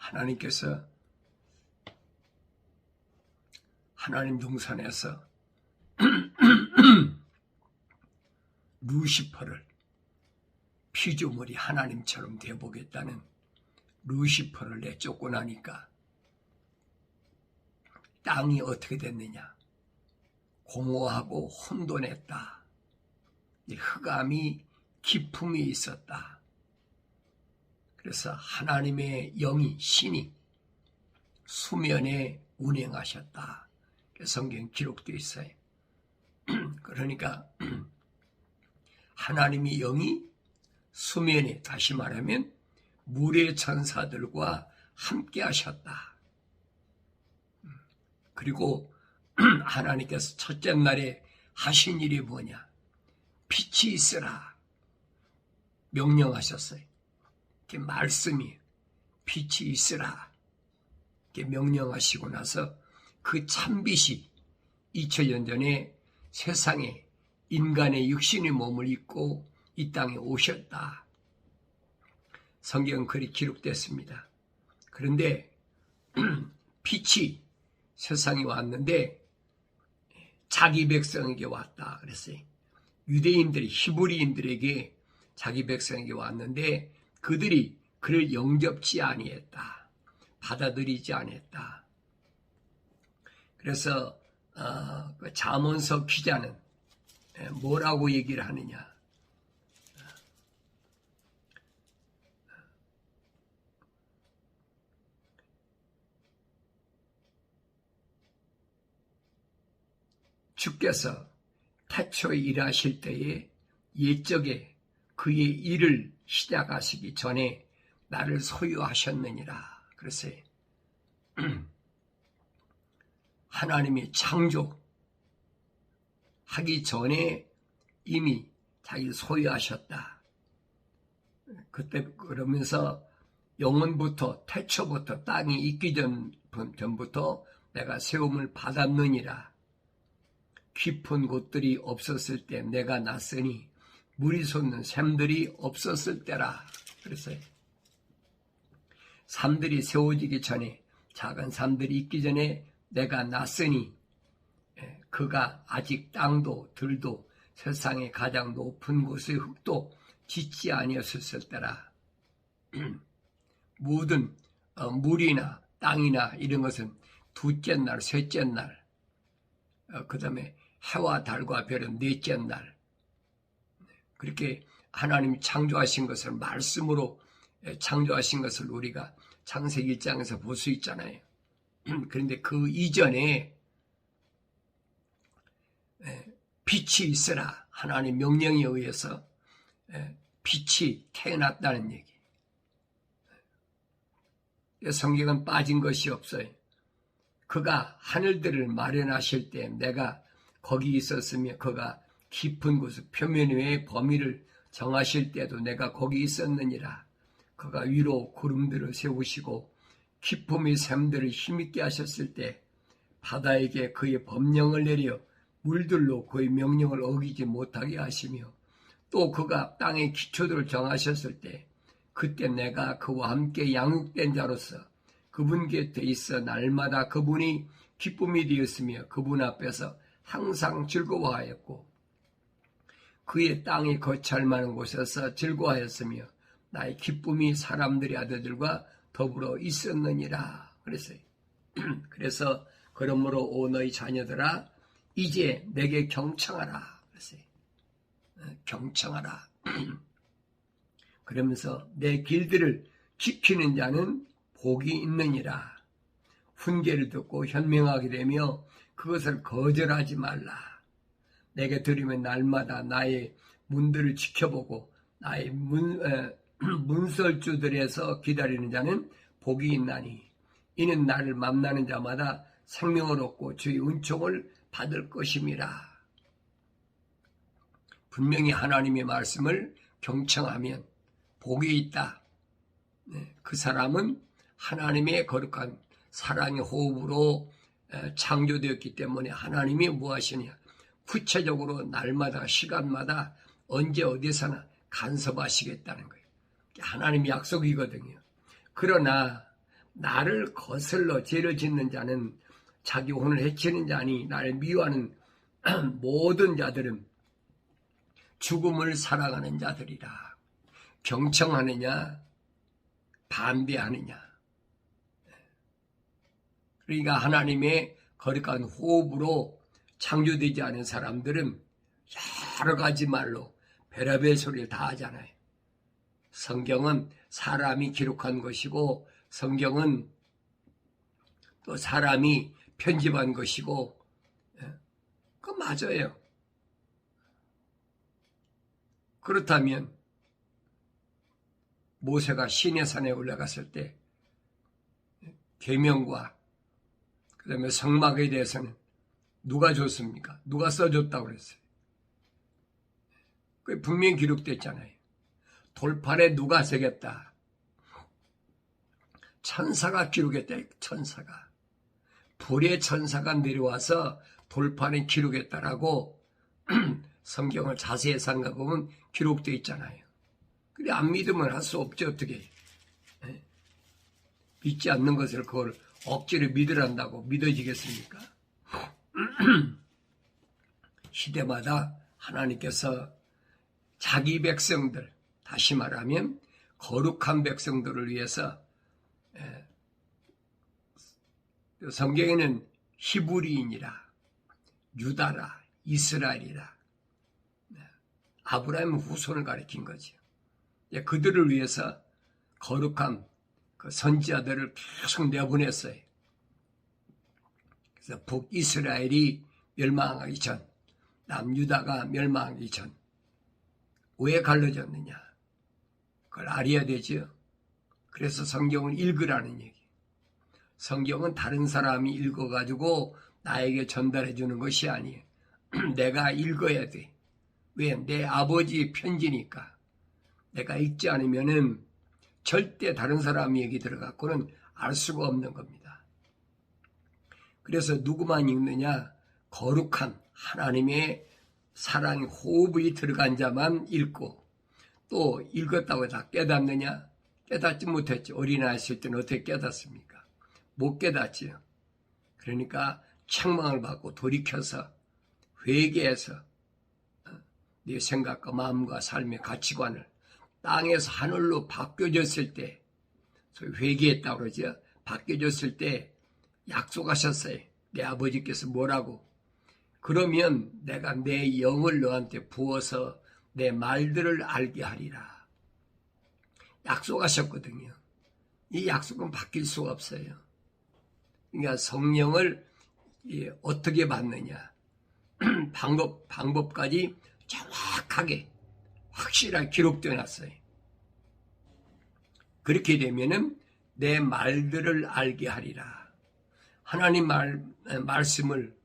하나님께서 하나님 동산에서 루시퍼를 피조물이 하나님처럼 되어보겠다는 루시퍼를 내쫓고 나니까 땅이 어떻게 됐느냐? 공허하고 혼돈했다. 흑암이 기품이 있었다. 그래서 하나님의 영이 신이 수면에 운행하셨다. 성경 기록되어 있어요. 그러니까 하나님의 영이 수면에, 다시 말하면 물의 천사들과 함께 하셨다. 그리고 하나님께서 첫째 날에 하신 일이 뭐냐? 빛이 있으라 명령하셨어요. 이렇게 말씀이 빛이 있으라 이렇게 명령하시고 나서 그 참빛이 2000년 전에 세상에 인간의 육신의 몸을 입고 이 땅에 오셨다. 성경은 그리 기록됐습니다. 그런데 빛이 세상에 왔는데 자기 백성에게 왔다 그랬어요. 유대인들이 히브리인들에게 자기 백성에게 왔는데 그들이 그를 영접치 아니했다. 받아들이지 않았다. 그래서 잠언서 기자는 뭐라고 얘기를 하느냐? 주께서 태초에 일하실 때에 옛적에 그의 일을 시작하시기 전에 나를 소유하셨느니라. 그래서 하나님이 창조하기 전에 이미 자기를 소유하셨다. 그때 그러면서 영원부터 태초부터 땅이 있기 전부터 내가 세움을 받았느니라. 깊은 곳들이 없었을 때 내가 났으니 물이 솟는 샘들이 없었을 때라. 그랬어요. 삶들이 세워지기 전에, 작은 삶들이 있기 전에 내가 났으니 그가 아직 땅도 들도 세상의 가장 높은 곳의 흙도 짓지 아니었을 때라. 모든 물이나 땅이나 이런 것은 둘째 날, 셋째 날, 그 다음에 해와 달과 별은 넷째 날, 그렇게 하나님이 창조하신 것을 말씀으로 창조하신 것을 우리가 창세기 1장에서 볼 수 있잖아요. 그런데 그 이전에 빛이 있으라 하나님 명령에 의해서 빛이 태어났다는 얘기. 성경은 빠진 것이 없어요. 그가 하늘들을 마련하실 때 내가 거기 있었으며 그가 깊은 곳 표면 위의 범위를 정하실 때도 내가 거기 있었느니라. 그가 위로 구름들을 세우시고 깊음의 샘들을 힘있게 하셨을 때 바다에게 그의 법령을 내려 물들로 그의 명령을 어기지 못하게 하시며 또 그가 땅의 기초들을 정하셨을 때 그때 내가 그와 함께 양육된 자로서 그분 곁에 있어 날마다 그분이 기쁨이 되었으며 그분 앞에서 항상 즐거워하였고 그의 땅이 거찰 많은 곳에서 즐거워하였으며 나의 기쁨이 사람들의 아들들과 더불어 있었느니라. 그랬어요. 그래서 그러므로 오 너희 자녀들아 이제 내게 경청하라. 그랬어요. 경청하라. 그러면서 내 길들을 지키는 자는 복이 있느니라. 훈계를 듣고 현명하게 되며 그것을 거절하지 말라. 내게 들으면 날마다 나의 문들을 지켜보고 나의 문설주들에서 기다리는 자는 복이 있나니 이는 나를 만나는 자마다 생명을 얻고 주의 은총을 받을 것임이라. 분명히 하나님의 말씀을 경청하면 복이 있다. 그 사람은 하나님의 거룩한 사랑의 호흡으로 창조되었기 때문에 하나님이 무엇이냐? 구체적으로 날마다 시간마다 언제 어디서나 간섭하시겠다는 거예요. 하나님의 약속이거든요. 그러나 나를 거슬러 죄를 짓는 자는 자기 혼을 해치는 자니 나를 미워하는 모든 자들은 죽음을 사랑하는 자들이라. 경청하느냐 반대하느냐. 그러니까 하나님의 거룩한 호흡으로 창조되지 않은 사람들은 여러 가지 말로 별의별 소리를 다 하잖아요. 성경은 사람이 기록한 것이고 성경은 또 사람이 편집한 것이고 그거 맞아요. 그렇다면 모세가 시내산에 올라갔을 때 계명과 그다음에 성막에 대해서는 누가 줬습니까? 누가 써줬다고 그랬어요? 그게 분명히 기록됐잖아요. 돌판에 누가 새겼다? 천사가 기록했다. 천사가. 불의 천사가 내려와서 돌판에 기록했다라고 성경을 자세히 생각해보면 기록되어 있잖아요. 근데 안 믿으면 할 수 없죠. 어떻게. 믿지 않는 것을 그걸 억지로 믿으란다고 믿어지겠습니까? 시대마다 하나님께서 자기 백성들, 다시 말하면 거룩한 백성들을 위해서 성경에는 히브리인이라, 유다라, 이스라엘이라, 아브라함 후손을 가리킨 거죠. 그들을 위해서 거룩한 그 선지자들을 계속 내보냈어요. 그래서 북이스라엘이 멸망하기 전, 남유다가 멸망하기 전, 왜 갈라졌느냐? 그걸 알아야 되죠. 그래서 성경을 읽으라는 얘기. 성경은 다른 사람이 읽어가지고 나에게 전달해 주는 것이 아니에요. 내가 읽어야 돼. 왜? 내 아버지의 편지니까. 내가 읽지 않으면은 절대 다른 사람 얘기 들어갖고는 알 수가 없는 겁니다. 그래서 누구만 읽느냐? 거룩한 하나님의 사랑의 호흡이 들어간 자만 읽고, 또 읽었다고 다 깨닫느냐? 깨닫지 못했지. 어린아이 있을 때는 어떻게 깨닫습니까? 못 깨닫지요. 그러니까 책망을 받고 돌이켜서 회개해서 네 생각과 마음과 삶의 가치관을 땅에서 하늘로 바뀌어졌을 때, 회개했다고 그러죠. 바뀌어졌을 때 약속하셨어요. 내 아버지께서 뭐라고? 그러면 내가 내 영을 너한테 부어서 내 말들을 알게 하리라. 약속하셨거든요. 이 약속은 바뀔 수가 없어요. 그러니까 성령을 어떻게 받느냐. 방법까지 정확하게 확실하게 기록되어 놨어요. 그렇게 되면은 내 말들을 알게 하리라. 하나님 말씀을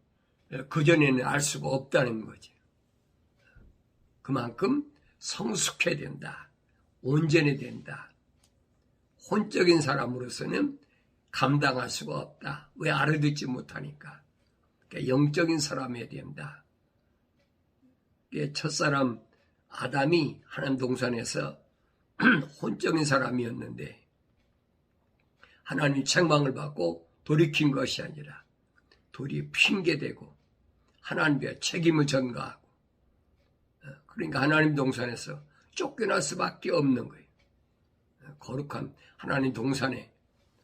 그전에는 알 수가 없다는 거죠. 그만큼 성숙해야 된다. 온전해야 된다. 혼적인 사람으로서는 감당할 수가 없다. 왜 알아듣지 못하니까. 그러니까 영적인 사람이어야 된다. 첫사람 아담이 하나님 동산에서 혼적인 사람이었는데 하나님 책망을 받고 돌이킨 것이 아니라 돌이 핑계대고 하나님의 책임을 전가하고, 그러니까 하나님 동산에서 쫓겨날 수밖에 없는 거예요. 거룩한 하나님 동산에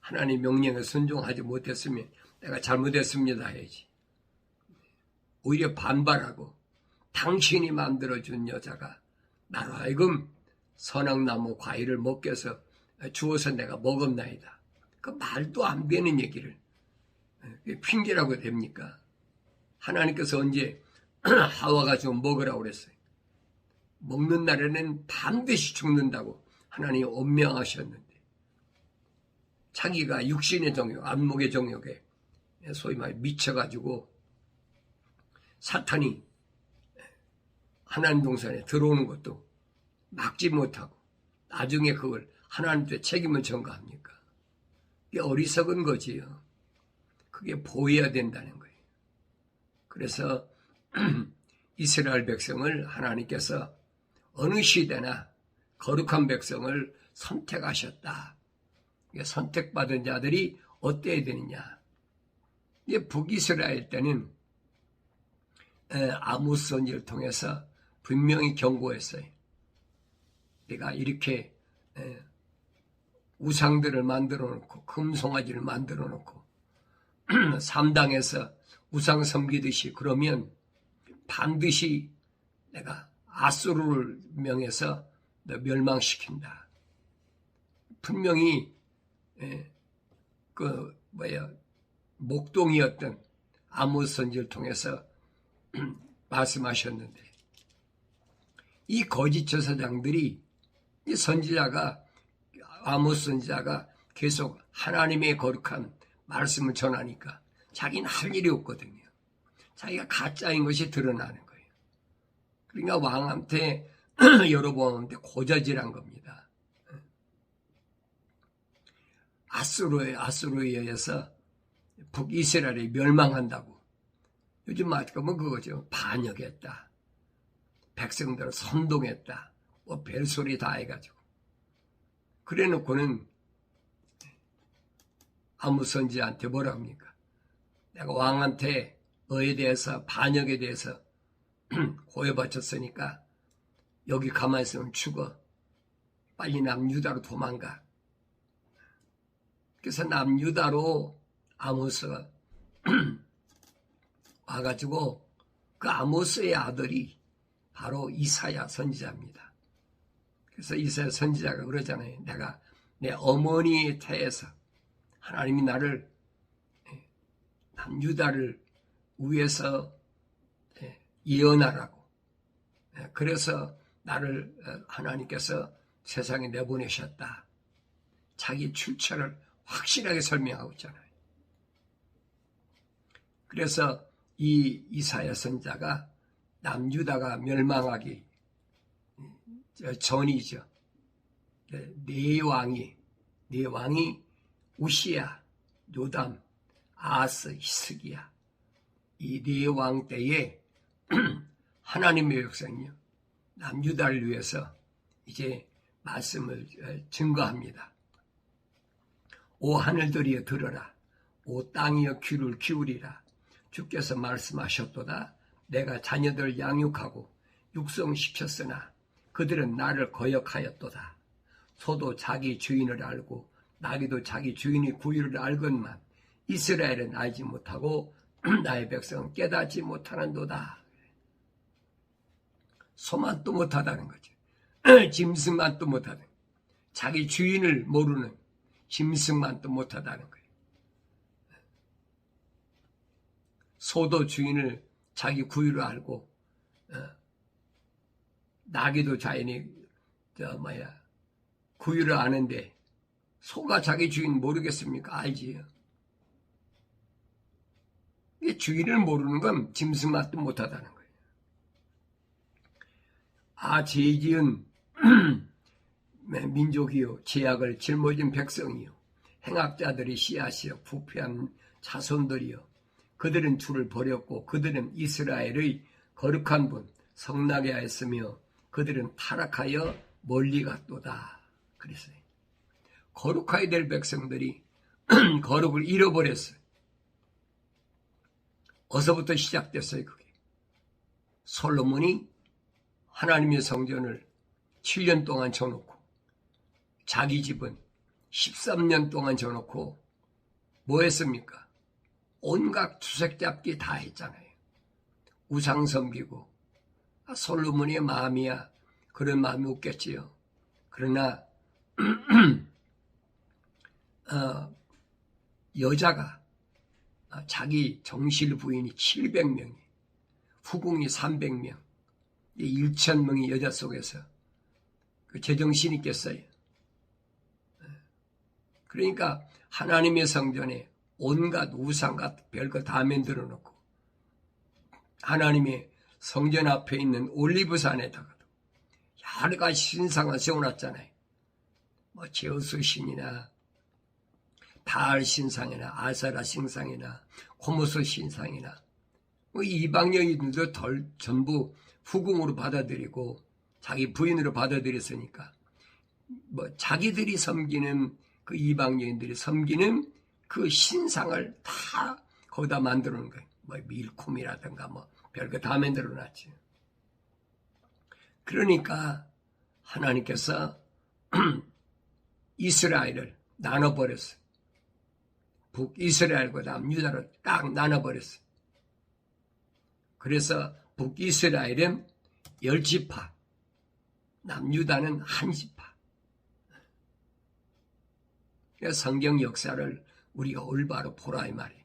하나님 명령에 순종하지 못했으면 내가 잘못했습니다 해야지. 오히려 반발하고 당신이 만들어준 여자가 나로 하여금 선악나무 과일을 먹게 해서 주어서 내가 먹었나이다. 그 말도 안 되는 얘기를 핑계라고 됩니까? 하나님께서 언제 하와가 좀 먹으라고 그랬어요. 먹는 날에는 반드시 죽는다고 하나님이 엄명하셨는데 자기가 육신의 정욕, 안목의 정욕에 소위 말해 미쳐가지고 사탄이 하나님 동산에 들어오는 것도 막지 못하고 나중에 그걸 하나님께 책임을 전가합니까? 그게 어리석은 거지요. 그게 보여야 된다는 거예요. 그래서 이스라엘 백성을 하나님께서 어느 시대나 거룩한 백성을 선택하셨다. 선택받은 자들이 어때야 되느냐. 북이스라엘 때는 아모스 선지를 통해서 분명히 경고했어요. 내가 이렇게 우상들을 만들어 놓고 금송아지를 만들어 놓고 삼당에서 우상 섬기듯이 그러면 반드시 내가 아수르를 명해서 멸망시킨다. 분명히 목동이었던 아모스 선지를 통해서 말씀하셨는데, 이 거짓 제사장들이, 이 선지자가, 아모스 선지자가 계속 하나님의 거룩한 말씀을 전하니까 자기는 할 일이 없거든요. 자기가 가짜인 것이 드러나는 거예요. 그러니까 왕한테 여러 번 오는데 고자질한 겁니다. 아수르에 의해서 북이스라엘이 멸망한다고. 요즘 말하면 그거죠. 반역했다. 백성들을 선동했다. 별소리 다 해가지고. 그래 놓고는 아모스 선지자한테 뭐라 합니까? 내가 왕한테 너에 대해서, 반역에 대해서 고해바쳤으니까 여기 가만히 있으면 죽어. 빨리 남유다로 도망가. 그래서 남유다로 아모스가 와가지고, 그 아모스의 아들이 바로 이사야 선지자입니다. 그래서 이사야 선지자가 그러잖아요. 내가 내 어머니의 태에서 하나님이 나를 남유다를 위해서 예언하라고. 그래서 나를 하나님께서 세상에 내보내셨다. 자기 출처를 확실하게 설명하고 있잖아요. 그래서 이 이사야 선지자가 남유다가 멸망하기 전이죠. 네 왕이 우시야, 요담, 아하스, 히스기야, 이 네 왕 때에 하나님의 백성이요, 남유다를 위해서 이제 말씀을 증거합니다. 오 하늘들이여 들어라. 오 땅이여 귀를 기울이라. 주께서 말씀하셨도다. 내가 자녀들을 양육하고 육성시켰으나 그들은 나를 거역하였도다. 소도 자기 주인을 알고 나귀도 자기 주인의 구유를 알건만 이스라엘은 알지 못하고 나의 백성은 깨닫지 못하는도다. 소만 또 못하다는 거죠. 짐승만 또 못하는, 자기 주인을 모르는 짐승만 또 못하다는 거예요. 소도 주인을 자기 구유를 알고, 나귀도 자연이 구유를 아는데 소가 자기 주인 모르겠습니까? 알지요. 주인을 모르는 건 짐승만도 못하다는 거예요. 죄지은 민족이요, 죄악을 짊어진 백성이요, 행악자들이 씨앗이요, 부패한 자손들이요, 그들은 주를 버렸고 그들은 이스라엘의 거룩한 분 성나게 하였으며 그들은 타락하여 멀리 갔도다. 그랬어요. 거룩하게 될 백성들이 거룩을 잃어버렸어요. 어서부터 시작됐어요. 그게 솔로몬이 하나님의 성전을 7년 동안 져놓고 자기 집은 13년 동안 져놓고 뭐 했습니까? 온갖 투색잡기 다 했잖아요. 우상 섬기고. 솔로몬의 마음이야 그런 마음이 없겠지요. 그러나 여자가 자기 정실 부인이 700명이, 후궁이 300명, 1,000명의 여자 속에서 그 제정신이 있겠어요. 그러니까 하나님의 성전에 온갖 우상과 별거 다 만들어 놓고 하나님의 성전 앞에 있는 올리브산에다가도 여러 가지 신상을 세워놨잖아요. 뭐 제우스 신이나 바알 신상이나 아사라 신상이나 코모스 신상이나 뭐 이방 여인들도 전부 후궁으로 받아들이고 자기 부인으로 받아들였으니까 뭐 자기들이 섬기는 그 이방 여인들이 섬기는 그 신상을 다 거기다 만들어 놓은 거예요. 뭐 밀쿰이라든가 뭐 별거 다 만들어 놨지. 그러니까 하나님께서 이스라엘을 나눠버렸어요. 북이스라엘과 남유다로 딱 나눠버렸어요. 그래서 북이스라엘은 10지파, 남유다는 1지파. 그래서 성경 역사를 우리가 올바로 보라 이 말이에요.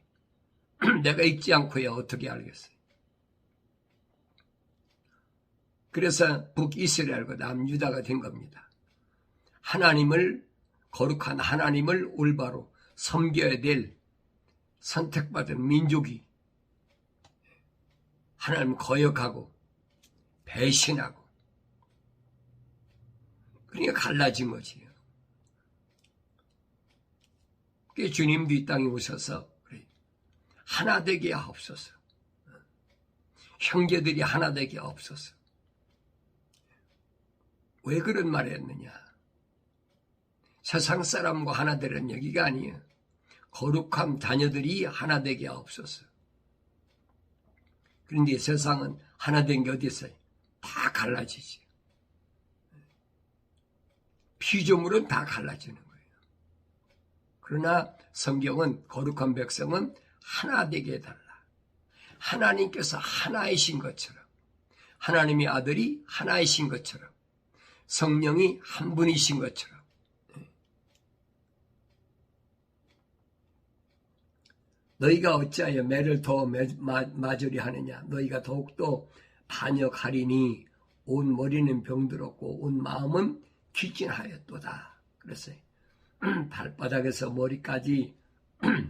내가 읽지 않고야 어떻게 알겠어요. 그래서 북이스라엘과 남유다가 된 겁니다. 하나님을, 거룩한 하나님을 올바로 섬겨야 될 선택받은 민족이 하나님을 거역하고 배신하고 그러니까 갈라진 거지요. 그게 주님도 이 땅에 오셔서 하나 되게 하옵소서. 형제들이 하나 되게 하옵소서. 왜 그런 말을 했느냐? 세상 사람과 하나 되는 얘기가 아니에요. 거룩한 자녀들이 하나 되게 하옵소서. 그런데 세상은 하나 된 게 어디 있어요? 다 갈라지지. 피조물은 다 갈라지는 거예요. 그러나 성경은 거룩한 백성은 하나 되게 해달라. 하나님께서 하나이신 것처럼, 하나님의 아들이 하나이신 것처럼, 성령이 한 분이신 것처럼, 너희가 어찌하여 매를 더 마저리 하느냐? 너희가 더욱더 반역하리니 온 머리는 병들었고 온 마음은 귀진하였도다. 그랬어요. 발바닥에서 머리까지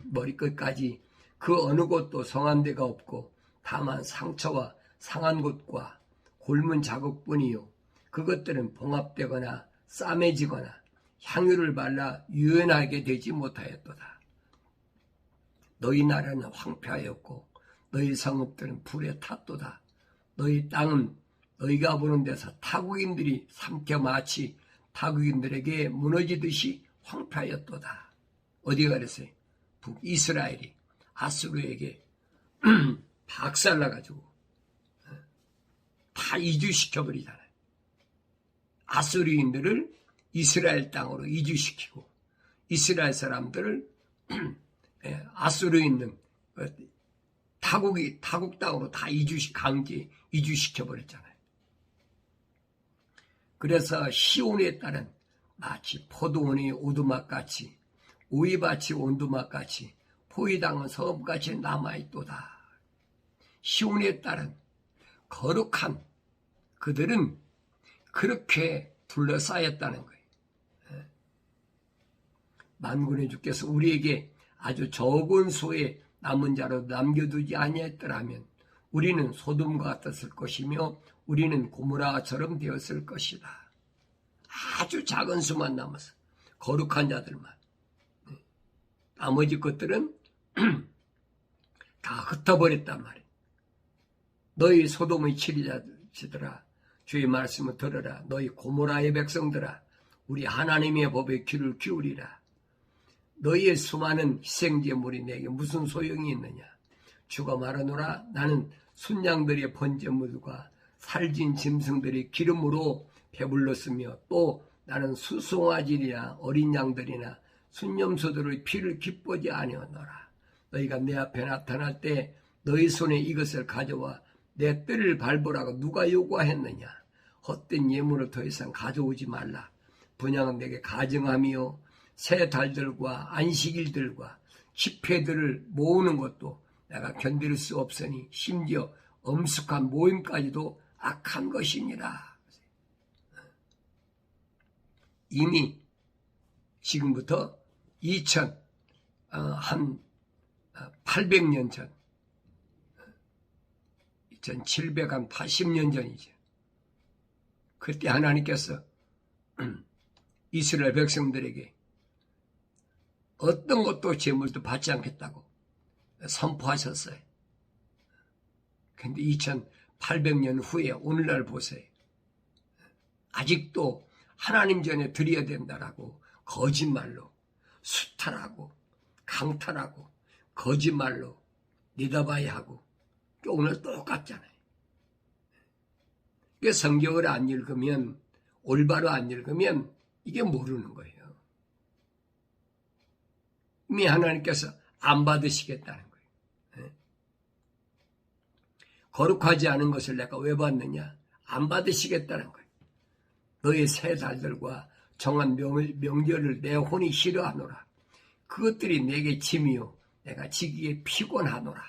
머리끝까지 그 어느 곳도 성한 데가 없고 다만 상처와 상한 곳과 골문 자국뿐이요. 그것들은 봉합되거나 싸매지거나 향유를 발라 유연하게 되지 못하였도다. 너희 나라는 황폐하였고 너희 성읍들은 불에 탔도다. 너희 땅은 너희가 보는 데서 타국인들이 삼켜 마치 타국인들에게 무너지듯이 황폐하였도다. 어디가 그랬어요? 북이스라엘이 아수르에게 박살나가지고 다 이주시켜버리잖아요. 아수르인들을 이스라엘 땅으로 이주시키고 이스라엘 사람들을 아수르에 있는 타국 땅으로 다 강제 이주시켜버렸잖아요. 그래서 시온에 따른 마치 포도원의 오두막같이 오이밭이 온두막같이 포위당한 섬같이 남아있도다. 시온에 따른 거룩한 그들은 그렇게 둘러싸였다는 거예요. 만군의 주께서 우리에게 아주 적은 수의 남은 자로 남겨두지 아니했더라면 우리는 소돔과 같았을 것이며 우리는 고모라처럼 되었을 것이다. 아주 작은 수만 남았어. 거룩한 자들만. 나머지 것들은 다 흩어버렸단 말이야. 너희 소돔의 치리자들아 주의 말씀을 들으라. 너희 고모라의 백성들아 우리 하나님의 법에 귀를 기울이라. 너희의 수많은 희생제물이 내게 무슨 소용이 있느냐. 주가 말하노라. 나는 순양들의 번제물과 살진 짐승들의 기름으로 배불렀으며 또 나는 수송아지나 어린 양들이나 순념소들의 피를 기뻐하지 아니하노라. 너희가 내 앞에 나타날 때 너희 손에 이것을 가져와 내 뜰을 밟으라고 누가 요구하였느냐. 헛된 예물을 더 이상 가져오지 말라. 분양은 내게 가증하며 새 달들과 안식일들과 집회들을 모으는 것도 내가 견딜 수 없으니 심지어 엄숙한 모임까지도 악한 것이니라. 이미 지금부터 800년 전 2780년 전이죠. 그때 하나님께서 이스라엘 백성들에게 어떤 것도 제물도 받지 않겠다고 선포하셨어요. 그런데 2800년 후에 오늘날 보세요. 아직도 하나님 전에 드려야 된다라고 거짓말로 수탈하고 강탈하고 거짓말로 니다봐야 하고 오늘 똑같잖아요. 이게 성경을 안 읽으면, 올바로 안 읽으면 이게 모르는 거예요. 이미 하나님께서 안 받으시겠다는 거예요. 거룩하지 않은 것을 내가 왜 받느냐? 안 받으시겠다는 거예요. 너의 새 달들과 정한 명절을 내 혼이 싫어하노라. 그것들이 내게 짐이요 내가 지기에 피곤하노라.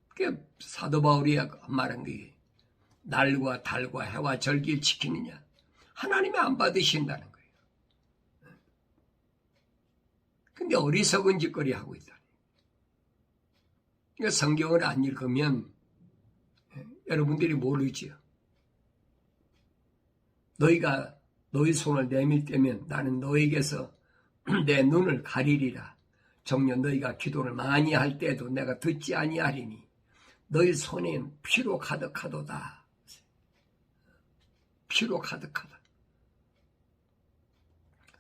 그게 사도 바울이 말한 게 날과 달과 해와 절기를 지키느냐? 하나님이 안 받으신다는 거예요. 근데 어리석은 짓거리 하고 있다. 그러니까 성경을 안 읽으면 여러분들이 모르지요. 너희가 너희 손을 내밀 때면 나는 너에게서 내 눈을 가리리라. 정녕 너희가 기도를 많이 할 때도 내가 듣지 아니하리니 너희 손엔 피로 가득하도다. 피로 가득하다.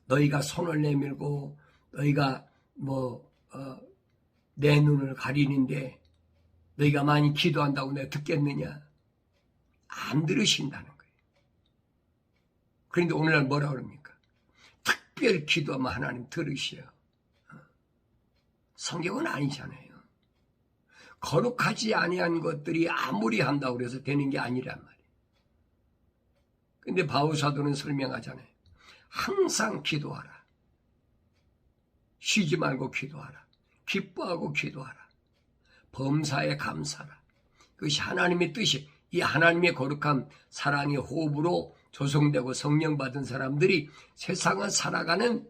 너희가 손을 내밀고 너희가 내 눈을 가리는데 너희가 많이 기도한다고 내가 듣겠느냐? 안 들으신다는 거예요. 그런데 오늘날 뭐라 그럽니까? 특별 기도하면 하나님 들으셔요. 성경은 아니잖아요. 거룩하지 아니한 것들이 아무리 한다고 해서 되는 게 아니란 말이에요. 근데 바울 사도는 설명하잖아요. 항상 기도하라. 쉬지 말고 기도하라. 기뻐하고 기도하라. 범사에 감사하라. 그것이 하나님의 뜻이, 이 하나님의 거룩한 사랑의 호흡으로 조성되고 성령 받은 사람들이 세상을 살아가는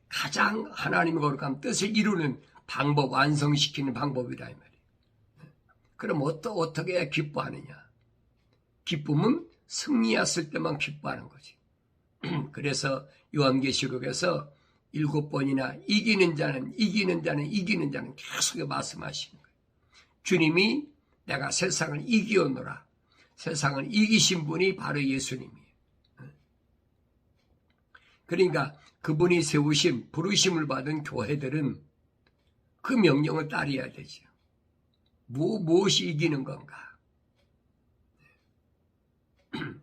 가장 하나님의 거룩한 뜻을 이루는 방법, 완성시키는 방법이라 이 말이에요. 그럼 어떻게 해야 기뻐하느냐? 기쁨은 승리했을 때만 기뻐하는 거지. 그래서 요한계시록에서 7번이나 이기는 자는 계속 말씀하시는 거예요. 주님이 내가 세상을 이기었노라. 세상을 이기신 분이 바로 예수님이에요. 그러니까 그분이 세우신 부르심을 받은 교회들은 그 명령을 따라야 되죠. 무엇이 이기는 건가?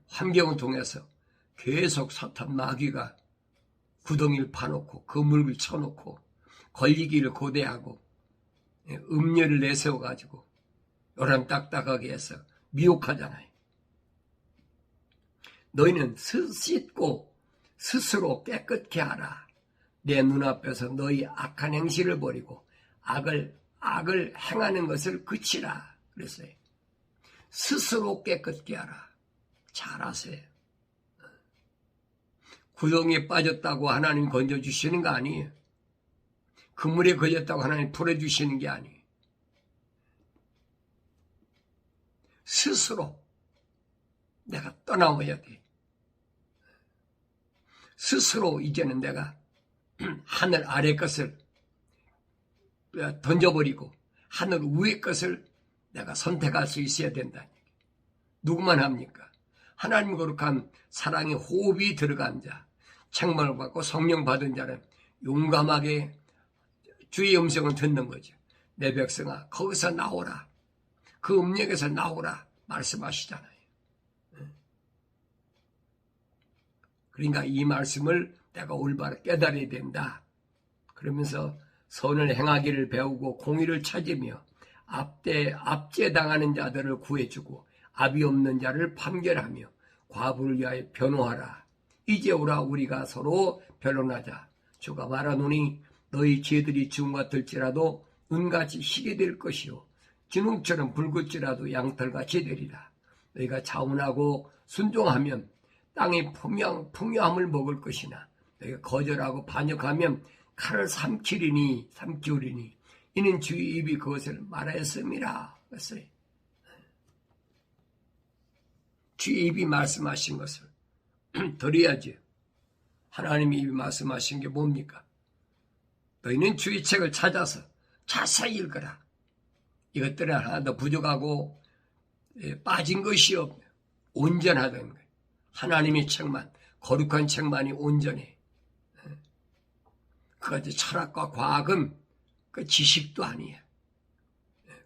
환경을 통해서 계속 사탄 마귀가 구덩이를 파놓고 그물을 쳐놓고 걸리기를 고대하고 음료를 내세워가지고 요람 딱딱하게 해서 미혹하잖아요. 너희는 씻고 스스로 깨끗게 하라. 내 눈앞에서 너희 악한 행실을 버리고 악을 행하는 것을 그치라. 그랬어요. 스스로 깨끗게 하라. 잘하세요. 구덩이에 빠졌다고 하나님 건져주시는 거 아니에요. 그물에 걸렸다고 하나님 풀어주시는 게 아니에요. 스스로 내가 떠나와야 돼. 스스로 이제는 내가 하늘 아래 것을 던져버리고 하늘 위의 것을 내가 선택할 수 있어야 된다. 누구만 합니까? 하나님 거룩한 사랑의 호흡이 들어간 자, 책망을 받고 성령 받은 자는 용감하게 주의 음성을 듣는 거죠. 내 백성아 거기서 나오라. 그 음력에서 나오라 말씀하시잖아요. 그러니까 이 말씀을 내가 올바로 깨달아야 된다. 그러면서 선을 행하기를 배우고 공의를 찾으며 압제당하는 자들을 구해주고 압이 없는 자를 판결하며 과부를 위하여 변호하라. 이제 오라 우리가 서로 변론하자. 주가 말하노니 너희 죄들이 지금 같을지라도 은같이 희게 될 것이요 진웅처럼 붉을지라도 양털같이 되리라. 너희가 자원하고 순종하면 땅의 풍요함을 먹을 것이나 너희가 거절하고 반역하면 칼을 삼키우리니 이는 주의 입이 그것을 말하였음이라. 그랬어요. 주의 입이 말씀하신 것을 들어야지. 하나님이 입이 말씀하신 게 뭡니까? 너희는 주의 책을 찾아서 자세히 읽어라. 이것들은 하나도 부족하고 빠진 것이 없네. 온전하다는 거예요. 하나님의 책만, 거룩한 책만이 온전해. 그까지 철학과 과학은 그 지식도 아니에요.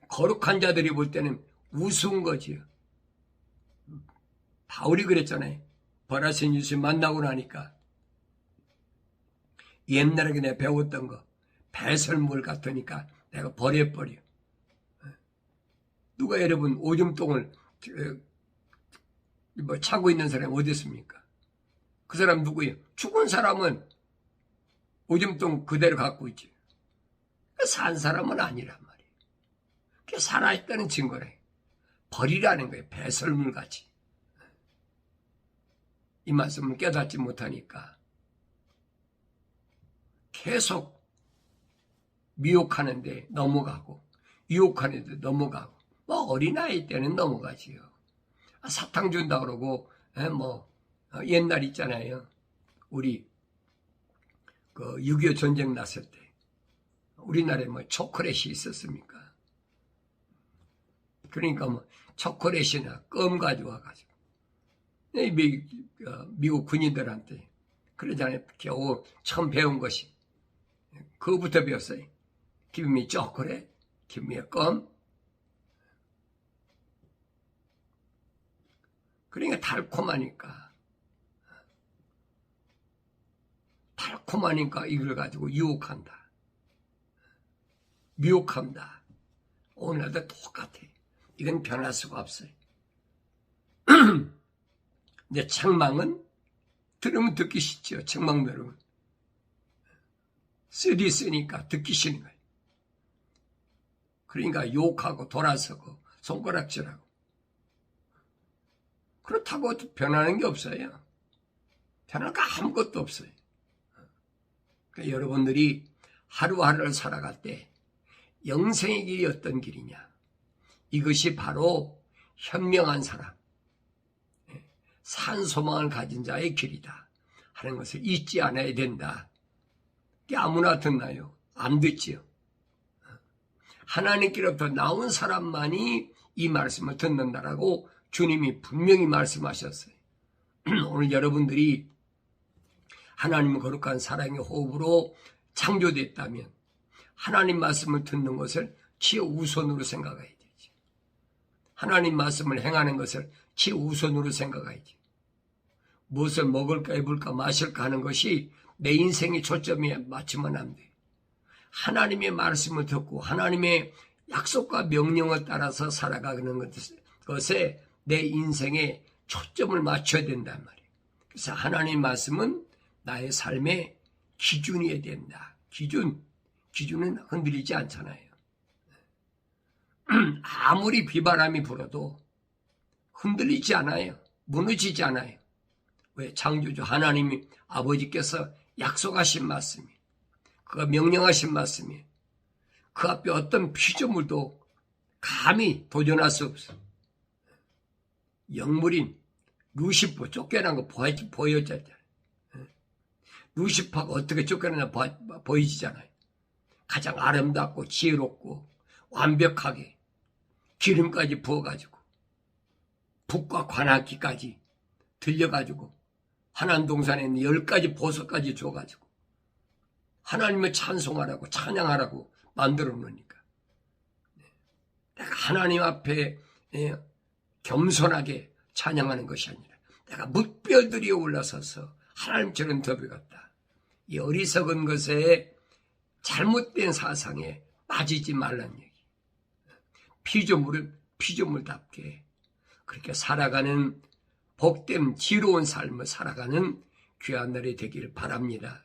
거룩한 자들이 볼 때는 우스운 거지요. 바울이 그랬잖아요. 버라신 예수 만나고 나니까 옛날에 내가 배웠던 거 배설물 같으니까 내가 버려버려. 누가 여러분 오줌똥을 차고 있는 사람이 어디 있습니까? 그 사람 누구예요? 죽은 사람은 오줌똥 그대로 갖고 있지. 산 사람은 아니란 말이에요. 그게 살아있다는 증거래. 버리라는 거예요. 배설물같이. 이 말씀을 깨닫지 못하니까 계속 미혹하는데 넘어가고 유혹하는데 넘어가고 어린아이 때는 넘어가지요. 사탕 준다 그러고 옛날 있잖아요. 우리 그 6.25 전쟁 났을 때 우리나라에 초콜릿이 있었습니까? 그러니까 초콜릿이나 껌 가져와가지고 미국 군인들한테 그러잖아요. 겨우 처음 배운 것이 그거부터 배웠어요. Give me chocolate, give me a gum. 그러니까 달콤하니까 이걸 가지고 유혹한다. 미혹한다. 오늘도 똑같아. 이건 변할 수가 없어요. 근데 책망은 들으면 듣기 싫죠. 책망 여러분. 쓰리 쓰니까 듣기 싫은 거예요. 그러니까 욕하고 돌아서고 손가락질하고. 그렇다고 변하는 게 없어요. 변할 거 아무것도 없어요. 그러니까 여러분들이 하루하루를 살아갈 때 영생의 길이 어떤 길이냐. 이것이 바로 현명한 사람, 산소망을 가진 자의 길이다 하는 것을 잊지 않아야 된다. 이게 아무나 듣나요? 안 듣지요. 하나님께로부터 나온 사람만이 이 말씀을 듣는다라고 주님이 분명히 말씀하셨어요. 오늘 여러분들이 하나님의 거룩한 사랑의 호흡으로 창조됐다면 하나님 말씀을 듣는 것을 최우선으로 생각해야 되지. 하나님 말씀을 행하는 것을 최우선으로 생각해야지. 무엇을 먹을까 입을까 마실까 하는 것이 내 인생의 초점에 맞추면 안 돼. 하나님의 말씀을 듣고 하나님의 약속과 명령을 따라서 살아가는 것에 내 인생에 초점을 맞춰야 된단 말이에요. 그래서 하나님의 말씀은 나의 삶의 기준이어야 된다. 기준은 흔들리지 않잖아요. 아무리 비바람이 불어도 흔들리지 않아요. 무너지지 않아요. 왜? 창조주 하나님이 아버지께서 약속하신 말씀이, 그가 명령하신 말씀이 그 앞에 어떤 피조물도 감히 도전할 수 없어. 영물인 루시퍼 쫓겨난 거 보였잖아요. 루시퍼가 어떻게 쫓겨나나 보이지잖아요. 가장 아름답고 지혜롭고 완벽하게 기름까지 부어가지고 북과 관악기까지 들려가지고 하난동산에 있는 10가지 보석까지 줘가지고 하나님을 찬송하라고 찬양하라고 만들어 놓으니까 내가 하나님 앞에 겸손하게 찬양하는 것이 아니라 내가 뭇별들이 올라서서 하나님처럼 덮여갔다. 이 어리석은 것에 잘못된 사상에 빠지지 말란 얘기. 피조물답게 그렇게 살아가는 복된 지혜로운 삶을 살아가는 귀한 날이 되길 바랍니다.